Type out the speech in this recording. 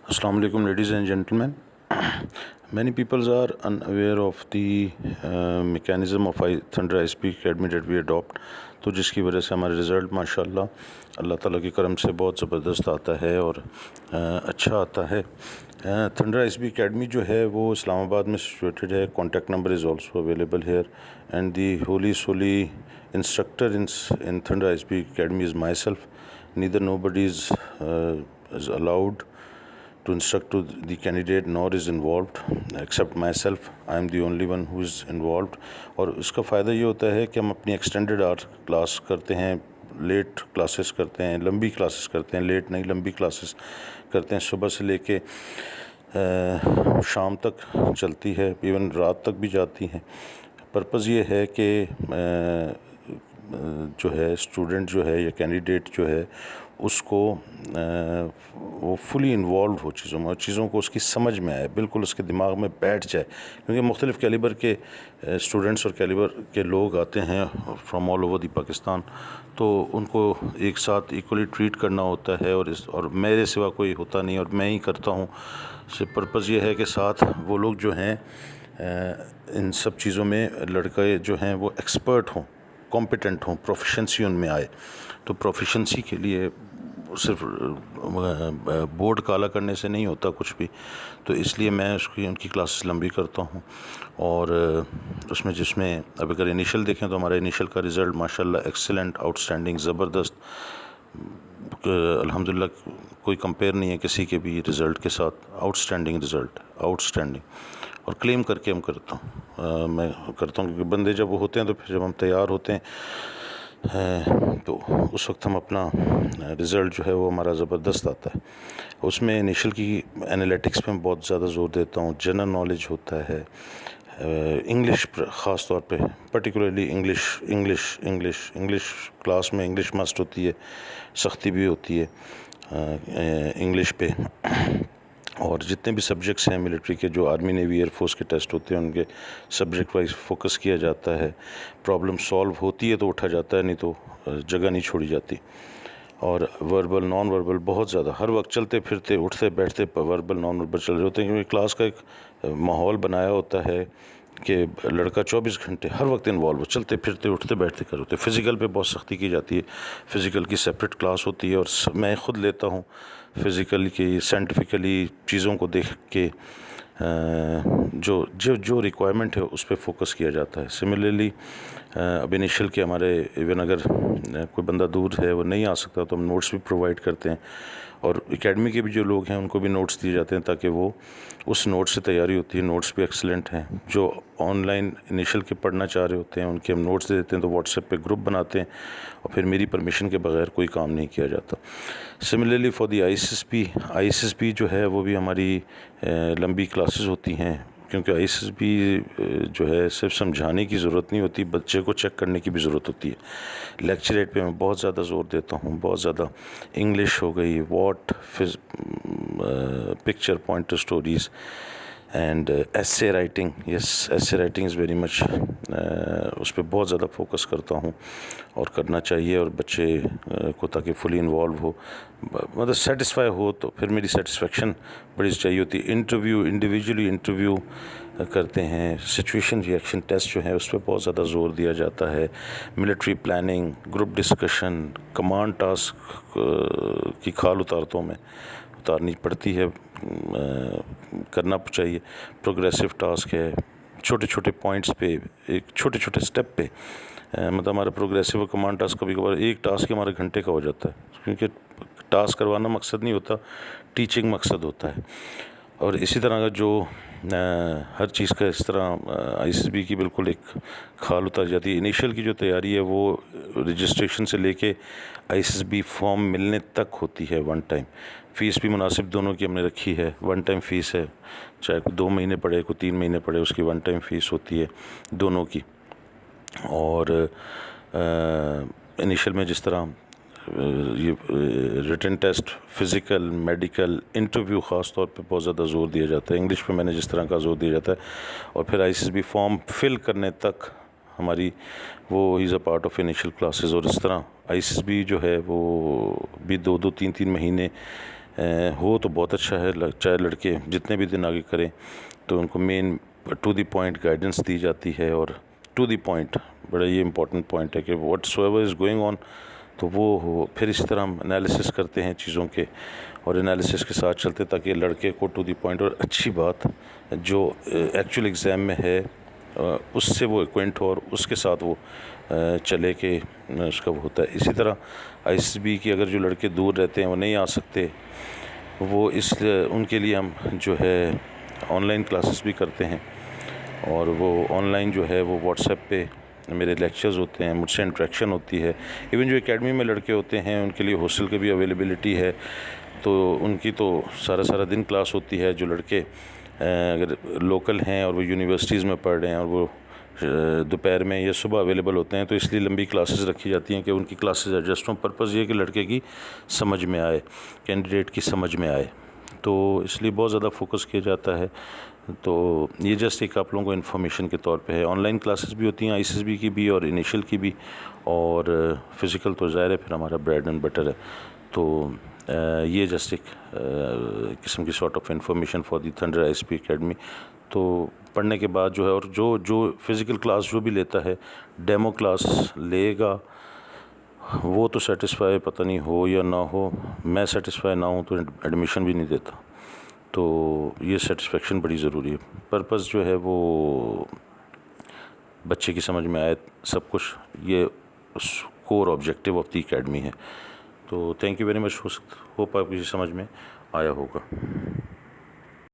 Assalamu alaikum, ladies and gentlemen. Many people are unaware of the mechanism of Thunder ISP Academy that we adopt. تو جس کی وجہ سے ہمارے result ماشاءاللہ اللہ تعالیٰ کے کرم سے بہت زبردست آتا ہے اور اچھا آتا ہے. Thunder I S B academy جو ہے وہ اسلام آباد میں سچویٹڈ ہے. Contact number is also available here and the wholly solely instructor in Thunder I S B academy is myself. Neither nobody is allowed to instruct to the candidate nor is involved except myself. I am the only one who is involved. اور اس کا فائدہ یہ ہوتا ہے کہ ہم اپنی extended art class کرتے ہیں, لیٹ کلاسز کرتے ہیں, لمبی کلاسز کرتے ہیں, لیٹ نہیں لمبی کلاسز کرتے ہیں, صبح سے لے کے شام تک چلتی ہے, ایون رات تک بھی جاتی ہیں. پرپز یہ ہے کہ جو ہے اسٹوڈنٹ جو ہے یا کینڈیڈیٹ جو ہے اس کو وہ فلی انوالوڈ ہو چیزوں میں اور چیزوں کو اس کی سمجھ میں آئے, بالکل اس کے دماغ میں بیٹھ جائے. کیونکہ مختلف کیلیبر کے اسٹوڈنٹس اور کیلیبر کے لوگ آتے ہیں from all over the Pakistan, تو ان کو ایک ساتھ ایکولی ٹریٹ کرنا ہوتا ہے اور میرے سوا کوئی ہوتا نہیں اور میں ہی کرتا ہوں. سے پرپز یہ ہے کہ ساتھ وہ لوگ جو ہیں ان سب چیزوں میں لڑکے جو ہیں وہ ایکسپرٹ ہوں, کمپیٹنٹ ہوں, پروفیشنسی ان میں آئے. تو پروفیشنسی کے لیے صرف بورڈ کالا کرنے سے نہیں ہوتا کچھ بھی, تو اس لیے میں ان کی کلاسز لمبی کرتا ہوں. اور جس میں اب اگر انیشل دیکھیں تو ہمارا انیشل کا رزلٹ ماشاءاللہ ایکسلنٹ, آؤٹ اسٹینڈنگ, زبردست, الحمدللہ کوئی کمپیئر نہیں ہے کسی کے بھی رزلٹ کے ساتھ. Out standing result, out standing. اور کلیم کر کے میں کرتا ہوں کیونکہ بندے جب وہ ہوتے ہیں تو پھر جب ہم تیار ہوتے ہیں تو اس وقت ہم اپنا رزلٹ جو ہے وہ ہمارا زبردست آتا ہے. اس میں انیشل کی انالیٹکس پہ میں بہت زیادہ زور دیتا ہوں, جنرل نالج ہوتا ہے, انگلش خاص طور پہ پرٹیکولرلی انگلش کلاس میں انگلش مسٹ ہوتی ہے, سختی بھی ہوتی ہے انگلش پہ. اور جتنے بھی سبجیکٹس ہیں ملٹری کے, جو آرمی نیوی ایئر فورس کے ٹیسٹ ہوتے ہیں ان کے سبجیکٹ وائز فوکس کیا جاتا ہے. پرابلم سالو ہوتی ہے تو اٹھا جاتا ہے, نہیں تو جگہ نہیں چھوڑی جاتی. اور وربل نان وربل بہت زیادہ ہر وقت چلتے پھرتے اٹھتے بیٹھتے وربل نان وربل چل رہے ہوتے ہیں, کیونکہ کلاس کا ایک ماحول بنایا ہوتا ہے کہ لڑکا 24 گھنٹے ہر وقت انوالو, چلتے پھرتے اٹھتے بیٹھتے کر ہوتے. فزیکل پہ بہت سختی کی جاتی ہے, فزیکل کی سیپریٹ کلاس ہوتی ہے اور میں خود لیتا ہوں. فزیکل کی سائنٹیفکلی چیزوں کو دیکھ کے جو ریکوائرمنٹ ہے اس پہ فوکس کیا جاتا ہے. سملرلی اب انیشل کے ہمارے ایون اگر کوئی بندہ دور ہے وہ نہیں آ سکتا تو ہم نوٹس بھی پرووائڈ کرتے ہیں, اور اکیڈمی کے بھی جو لوگ ہیں ان کو بھی نوٹس دیے جاتے ہیں تاکہ وہ اس نوٹ سے تیاری ہوتی ہے. نوٹس بھی ایکسلنٹ ہیں. جو آن لائن انیشل کے پڑھنا چاہ رہے ہوتے ہیں ان کے ہم نوٹس دے دیتے ہیں, تو واٹس ایپ پہ گروپ بناتے ہیں اور پھر میری پرمیشن کے بغیر کوئی کام نہیں کیا جاتا. Similarly for the I S S P جو ہے وہ بھی ہماری لمبی کلاسز ہوتی ہیں, کیونکہ آئی ایس ایس پی جو ہے صرف سمجھانے کی ضرورت نہیں ہوتی, بچے کو چیک کرنے کی بھی ضرورت ہوتی ہے. لیکچریٹ پہ میں بہت زیادہ زور دیتا ہوں, بہت زیادہ. انگلش ہو گئی, what, picture pointer stories and ایسے رائٹنگ. یس, ایسے رائٹنگ از ویری مچ, اس پہ بہت زیادہ فوکس کرتا ہوں اور کرنا چاہیے. اور بچے کو تاکہ فلی انوالو ہو, مطلب سیٹسفائی ہو, تو پھر میری سیٹسفیکشن بڑی چاہیے ہوتی ہے. انٹرویو انڈیویجولی انٹرویو کرتے ہیں. سچویشن ریئیکشن ٹیسٹ جو ہے اس پہ بہت زیادہ زور دیا جاتا ہے. Military planning, group discussion, command task کی کھال اتارنی پڑتی ہے, کرنا چاہیے. پروگریسو ٹاسک ہے, چھوٹے چھوٹے پوائنٹس پہ, ایک چھوٹے چھوٹے سٹیپ پہ. مطلب ہمارا پروگریسو اور کمانڈ ٹاسک کبھی کبھار ایک ٹاسک ہمارے گھنٹے کا ہو جاتا ہے, کیونکہ ٹاسک کروانا مقصد نہیں ہوتا, ٹیچنگ مقصد ہوتا ہے. اور اسی طرح کا جو ہر چیز کا اس طرح آئی ایس بی کی بالکل ایک کھال اتار جاتی ہے. انیشل کی جو تیاری ہے وہ رجسٹریشن سے لے کے آئی ایس بی فارم ملنے تک ہوتی ہے ون ٹائم. فیس بھی مناسب دونوں کی ہم نے رکھی ہے, ون ٹائم فیس ہے, چاہے کوئی 2 مہینے پڑھے کوئی 3 مہینے پڑھے, اس کی ون ٹائم فیس ہوتی ہے دونوں کی. اور انیشل میں جس طرح یہ return test, physical, medical, interview خاص طور پہ بہت زیادہ زور دیا جاتا ہے. انگلش پہ میں نے جس طرح کا زور دیا جاتا ہے. اور پھر I S B form fill کرنے تک ہماری وہ is a part of initial classes. اور اس طرح آئی ایس بی جو ہے وہ بھی 2-3 مہینے ہو تو بہت اچھا ہے. چاہے لڑکے جتنے بھی دن آگے کریں تو ان کو مین ٹو دی پوائنٹ گائیڈنس دی جاتی ہے, اور ٹو دی پوائنٹ بڑا یہ امپورٹنٹ پوائنٹ ہے کہ what's ever is going on, تو وہ پھر اس طرح ہم انالیسس کرتے ہیں چیزوں کے, اور انالیسس کے ساتھ چلتے تاکہ لڑکے کو ٹو دی پوائنٹ اور اچھی بات جو ایکچوئل ایگزام میں ہے اس سے وہ ایکوینٹ ہو اور اس کے ساتھ وہ چلے کہ اس کا وہ ہوتا ہے. اسی طرح آئی ایس بی کی اگر جو لڑکے دور رہتے ہیں وہ نہیں آ سکتے, وہ ان کے لیے ہم جو ہے آن لائن کلاسز بھی کرتے ہیں, اور وہ آن لائن جو ہے وہ واٹس ایپ پہ میرے لیکچرز ہوتے ہیں, مجھ سے انٹریکشن ہوتی ہے. ایون جو اکیڈمی میں لڑکے ہوتے ہیں ان کے لیے ہاسٹل کی بھی اویلیبلٹی ہے, تو ان کی تو سارا دن کلاس ہوتی ہے. جو لڑکے اگر لوکل ہیں اور وہ یونیورسٹیز میں پڑھ رہے ہیں اور وہ دوپہر میں یا صبح اویلیبل ہوتے ہیں, تو اس لیے لمبی کلاسز رکھی جاتی ہیں کہ ان کی کلاسز ایڈجسٹ ہوں. پرپز یہ کہ لڑکے کی سمجھ میں آئے, کینڈیڈیٹ کی سمجھ میں آئے, تو اس لیے بہت زیادہ فوکس کیا جاتا ہے. تو یہ جسٹ ایک آپ لوگوں کو انفارمیشن کے طور پہ ہے. آن لائن کلاسز بھی ہوتی ہیں آئی ایس بی کی بھی اور انیشیل کی بھی, اور فزیکل تو ظاہر ہے پھر ہمارا بریڈ اینڈ بٹر ہے. تو یہ جسٹ ایک قسم کی sort of information for the thunder I S B academy. تو پڑھنے کے بعد جو ہے, اور جو فزیکل کلاس جو بھی لیتا ہے ڈیمو کلاس لے گا, وہ تو سیٹسفائی پتہ نہیں ہو یا نہ ہو, میں سیٹسفائی نہ ہوں تو ایڈمیشن بھی نہیں دیتا. تو یہ سیٹسفیکشن بڑی ضروری ہے. پرپز جو ہے وہ بچے کی سمجھ میں آئے سب کچھ, یہ کور آبجیکٹیو آف دی اکیڈمی ہے. تو thank you very much. Hope آپ کی سمجھ میں آیا ہوگا.